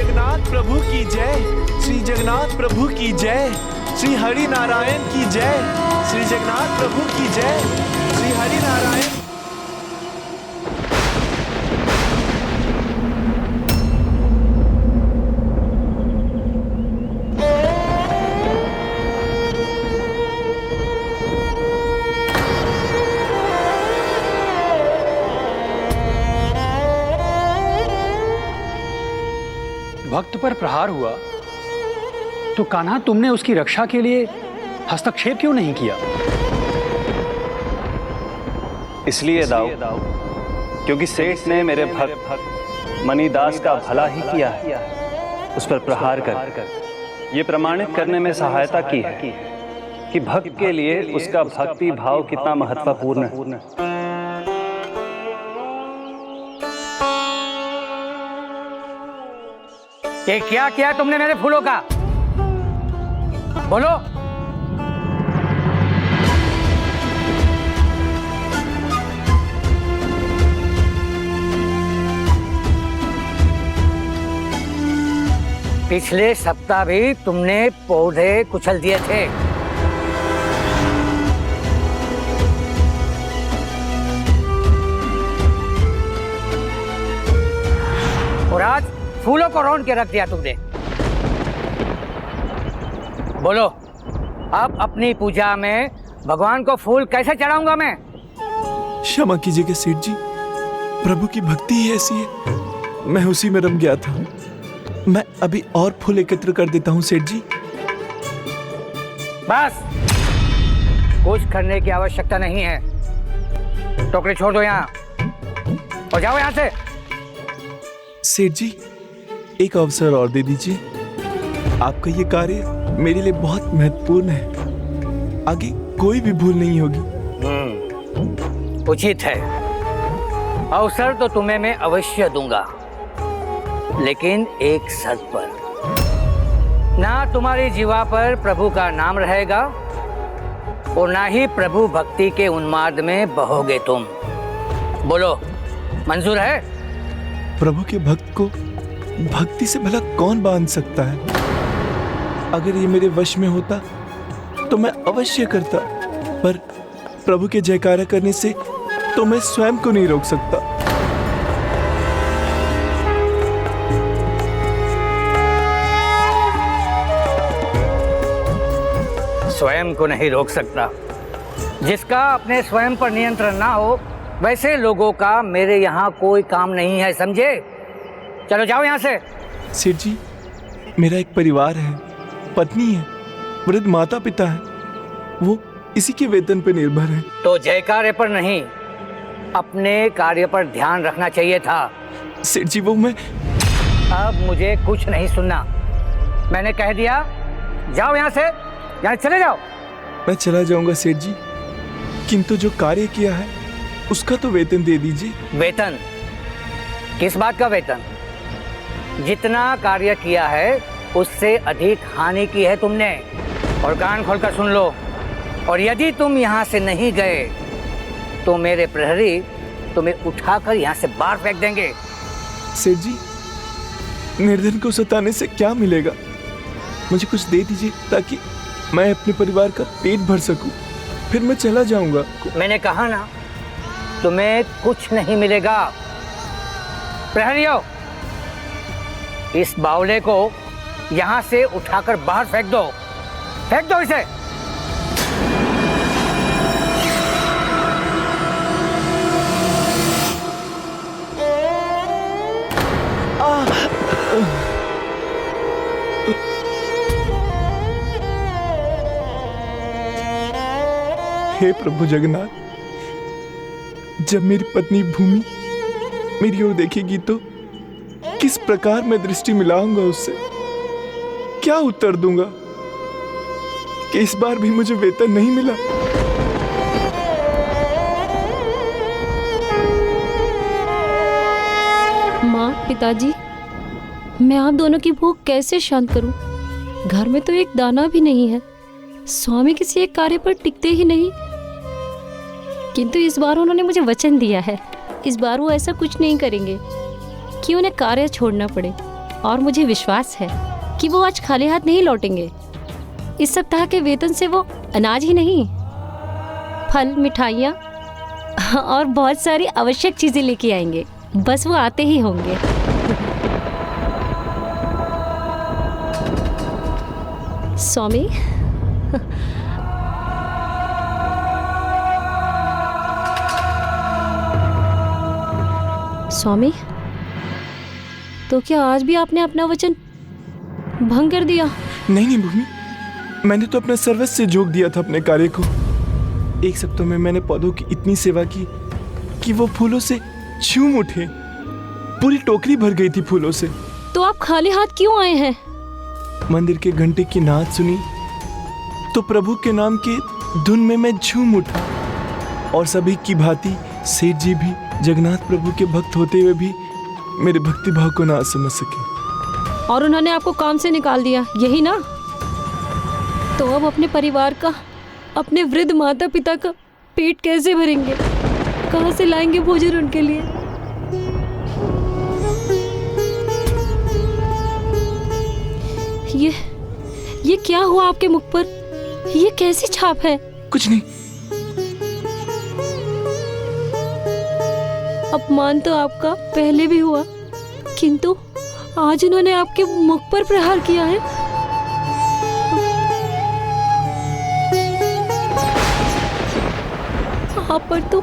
जगन्नाथ प्रभु की जय, श्री जगन्नाथ प्रभु की जय, श्री हरि नारायण की जय, श्री जगन्नाथ प्रभु की जय, श्री हरि नारायण। भक्त पर प्रहार हुआ तो कान्हा तुमने उसकी रक्षा के लिए हस्तक्षेप क्यों नहीं किया? इसलिए दाऊ क्योंकि सेठ ने मेरे भक्त मणिदास का भला ही किया है, उस पर प्रहार कर ये प्रमाणित करने में सहायता की है कि भक्त के लिए उसका भक्ति भाव कितना महत्वपूर्ण है। ये क्या किया तुमने मेरे फूलों का? बोलो। पिछले सप्ताह भी तुमने पौधे कुचल दिए थे। और आज फूलों को रौंद के रख दिया तुमने। बोलो, अब अपनी पूजा में भगवान को फूल कैसे चढ़ाऊंगा मैं? क्षमा कीजिएगा सेठ जी, प्रभु की भक्ति ही ऐसी है, मैं उसी में रम गया था। मैं अभी और फूल एकत्र कर देता हूँ सेठ जी। बस, कुछ करने की आवश्यकता नहीं है। टोकरी छोड़ दो यहाँ और जाओ यहाँ से। सेठ जी, एक अवसर और दे दीजिए। आपका ये कार्य मेरे लिए बहुत महत्वपूर्ण है, आगे कोई भी भूल नहीं होगी। उचित है, अवसर तो तुम्हें मैं अवश्य दूंगा, लेकिन एक शर्त पर। ना तुम्हारी जीवा पर प्रभु का नाम रहेगा और ना ही प्रभु भक्ति के उन्माद में बहोगे तुम। बोलो, मंजूर है? प्रभु के भक्त को भक्ति से भला कौन बांध सकता है? अगर ये मेरे वश में होता तो मैं अवश्य करता, पर प्रभु के जयकारा करने से तो मैं स्वयं को नहीं रोक सकता। स्वयं को नहीं रोक सकता? जिसका अपने स्वयं पर नियंत्रण ना हो, वैसे लोगों का मेरे यहाँ कोई काम नहीं है, समझे? चलो जाओ यहाँ से। सेठ जी, मेरा एक परिवार है, पत्नी है, वृद्ध माता पिता है, वो इसी के वेतन पर निर्भर है। तो जयकारे पर नहीं, अपने कार्य पर ध्यान रखना चाहिए था। सेठ जी, वो मैं अब मुझे कुछ नहीं सुनना, मैंने कह दिया। जाओ यहाँ से, यहाँ चले जाओ। मैं चला जाऊंगा सेठ जी, किंतु जो कार्य किया है उसका तो वेतन दे दीजिए। वेतन? किस बात का वेतन? जितना कार्य किया है उससे अधिक हानि की है तुमने। और कान खोलकर सुन लो, और यदि तुम यहाँ से नहीं गए तो मेरे प्रहरी तुम्हें उठाकर यहाँ से बाहर फेंक देंगे। सेठ जी, निर्धन को सताने से क्या मिलेगा? मुझे कुछ दे दीजिए ताकि मैं अपने परिवार का पेट भर सकूं, फिर मैं चला जाऊंगा। मैंने कहा ना, तुम्हें कुछ नहीं मिलेगा। प्रहरियों, इस बावले को यहाँ से उठाकर बाहर फेंक दो, फेंक दो इसे। हे प्रभु जगन्नाथ, जब मेरी पत्नी भूमि मेरी ओर देखेगी तो किस प्रकार मैं दृष्टि मिलाऊंगा उससे? क्या उत्तर दूंगा कि इस बार भी मुझे वेतन नहीं मिला? माँ, पिताजी, मैं आप दोनों की भूख कैसे शांत करूं? घर में तो एक दाना भी नहीं है। स्वामी किसी एक कार्य पर टिकते ही नहीं। किंतु इस बार उन्होंने मुझे वचन दिया है, इस बार वो ऐसा कुछ नहीं करेंगे कि उन्हें कार्य छोड़ना पड़े। और मुझे विश्वास है कि वो आज खाली हाथ नहीं लौटेंगे। इस सप्ताह के वेतन से वो अनाज ही नहीं, फल, मिठाइयाँ और बहुत सारी आवश्यक चीजें लेके आएंगे। बस वो आते ही होंगे। स्वामी, स्वामी, तो क्या आज भी आपने अपना वचन भंग कर दिया? नहीं भूमि, मैंने तो अपने सर्वस्व से झोंक दिया था अपने कार्य को। एक सप्ताह में मैंने पौधों की इतनी सेवा की कि वो फूलों से झूम उठे। पूरी टोकरी भर गई थी फूलों से। तो आप खाली हाथ क्यों आए हैं? मंदिर के घंटे की नाद सुनी तो प्रभु के नाम के धुन में मैं झूम उठा। और सभी की भांति सेठ जी भी जगन्नाथ प्रभु के भक्त होते हुए भी मेरे भक्ति भाव को ना समझ सके। और उन्होंने आपको काम से निकाल दिया, यही ना? तो अब अपने परिवार का, अपने वृद्ध माता पिता का पेट कैसे भरेंगे? कहाँ से लाएंगे भोजन उनके लिए? ये क्या हुआ आपके मुख पर? ये कैसी छाप है? कुछ नहीं। अपमान तो आपका पहले भी हुआ, किंतु आज उन्होंने आपके मुख पर प्रहार किया है। आप पर तो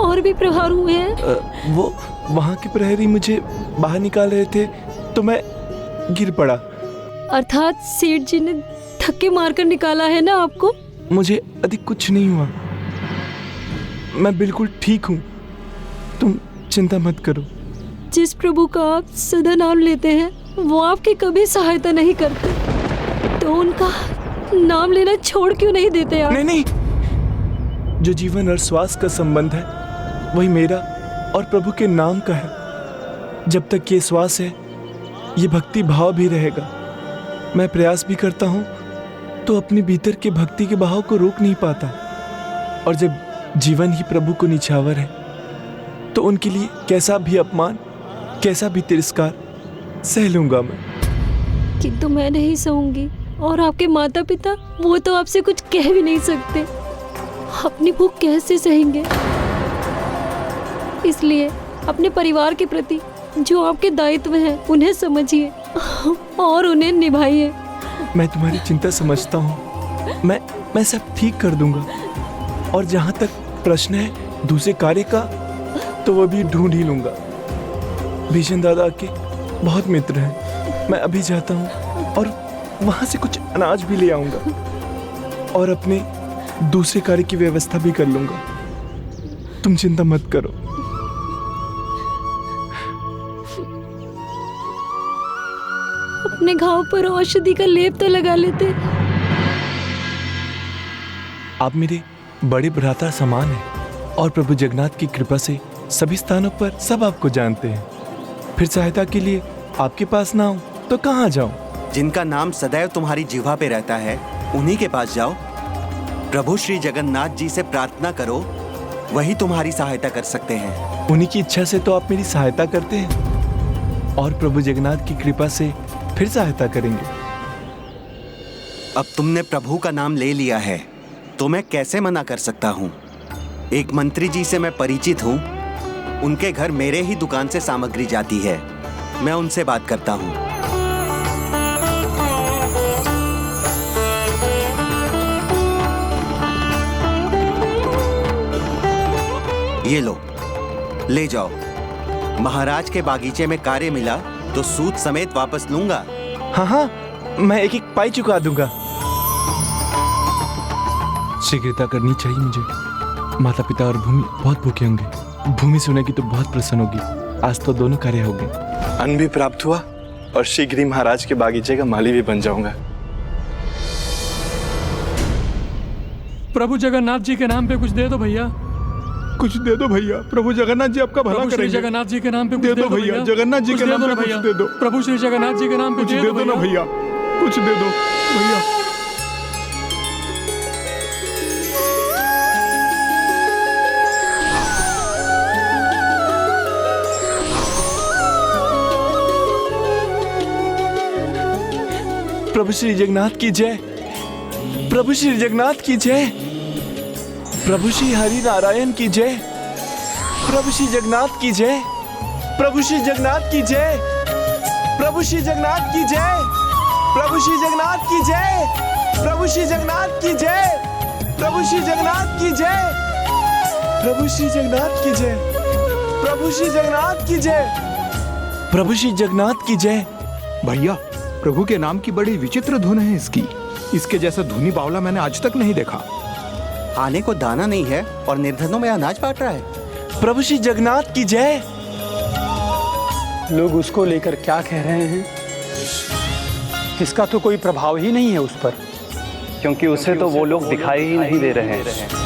और भी प्रहार हुए हैं। वो वहाँ के प्रहरी मुझे बाहर निकाल रहे थे तो मैं गिर पड़ा। अर्थात सेठ जी ने धक्के मारकर निकाला है ना आपको? मुझे अधिक कुछ नहीं हुआ, मैं बिल्कुल ठीक हूँ, तुम चिंता मत करो। जिस प्रभु का आप सदा नाम लेते हैं वो आपकी कभी सहायता नहीं करते, तो उनका नाम लेना छोड़ क्यों नहीं देते आप? नहीं, जो जीवन और श्वास का संबंध है वही मेरा और प्रभु के नाम का है। जब तक ये श्वास है ये भक्ति भाव भी रहेगा। मैं प्रयास भी करता हूँ तो अपने भीतर के भक्ति के बहाव को रोक नहीं पाता। और जब जीवन ही प्रभु को निछावर है तो उनके लिए कैसा भी अपमान, कैसा भी तिरस्कार सह लूंगा मैं। किंतु मैं नहीं सहूंगी, और आपके माता पिता वो तो आपसे कुछ कह भी नहीं सकते, अपनी भूख कैसे सहेंगे? इसलिए अपने परिवार के प्रति जो आपके दायित्व हैं उन्हें समझिए और उन्हें निभाइए। मैं तुम्हारी चिंता समझता हूँ, मैं सब ठीक कर दूंगा। और जहाँ तक प्रश्न है दूसरे कार्य का, तो वो भी ढूंढ ही लूंगा। भीषण दादा के बहुत मित्र हैं, मैं अभी जाता हूँ और वहाँ से कुछ अनाज भी ले आऊंगा और अपने दूसरे कार्य की व्यवस्था भी कर लूंगा। तुम चिंता मत करो। अपने घाव पर औषधि का लेप तो लगा लेते। आप मेरे बड़े भ्राता समान हैं और प्रभु जगन्नाथ की कृपा से सभी स्थानों पर सब आपको जानते हैं। फिर सहायता के लिए आपके पास ना हो तो कहाँ जाऊं? जिनका नाम सदैव तुम्हारी जिह्वा पे रहता है उन्हीं के पास जाओ। प्रभु श्री जगन्नाथ जी से प्रार्थना करो, वही तुम्हारी सहायता कर सकते हैं। उन्हीं की इच्छा से तो आप मेरी सहायता करते हैं और प्रभु जगन्नाथ की कृपा से फिर सहायता करेंगे। अब तुमने प्रभु का नाम ले लिया है तो मैं कैसे मना कर सकता हूँ। एक मंत्री जी से मैं परिचित हूँ, उनके घर मेरे ही दुकान से सामग्री जाती है, मैं उनसे बात करता हूँ। ये लो, ले जाओ। महाराज के बागीचे में कार्य मिला तो सूद समेत वापस लूंगा। हाँ, मैं एक एक पाई चुका दूंगा। शीघ्रता करनी चाहिए मुझे। माता पिता और भूमि बहुत भूखे होंगे। भूमि सुनेगी तो बहुत प्रसन्न होगी। आज तो दोनों कार्य हो गए, अन्न भी प्राप्त हुआ और शीघ्र ही महाराज के बागीचे का माली भी बन जाऊंगा। प्रभु जगन्नाथ जी के नाम पे कुछ दे दो भैया। कुछ दे दो भैया, प्रभु जगन्नाथ जी आपका भला प्रभु श्री करेंगे। जगन्नाथ जी के नाम पे कुछ दे दो भैया, जगन्नाथ जी के नाम पे कुछ दे दो। प्रभु श्री जगन्नाथ जी के नाम पे कुछ दे दो ना भैया, कुछ दे दो भैया। प्रभु श्री जगन्नाथ की जय। प्रभु श्री जगन्नाथ की जय। प्रभु श्री हरि नारायण की जय। प्रभु श्री जगन्नाथ की जय। प्रभु श्री जगन्नाथ की जय। प्रभु श्री जगन्नाथ की जय। प्रभु श्री जगन्नाथ की जय। प्रभु श्री जगन्नाथ की जय। प्रभु श्री जगन्नाथ की जय। प्रभु श्री जगन्नाथ की जय। प्रभु श्री जगन्नाथ की जय। प्रभु श्री जगन्नाथ की जय। भैया, प्रभु के नाम की बड़ी विचित्र धुन है इसकी। इसके जैसा धुनी बावला मैंने आज तक नहीं देखा। आने को दाना नहीं है और निर्धनों में अनाज बांट रहा है। प्रभु श्री जगन्नाथ की जय। लोग उसको लेकर क्या कह रहे हैं? इसका तो कोई प्रभाव ही नहीं है उस पर। क्योंकि उसे तो वो लोग दिखाई ही नहीं दे रहे हैं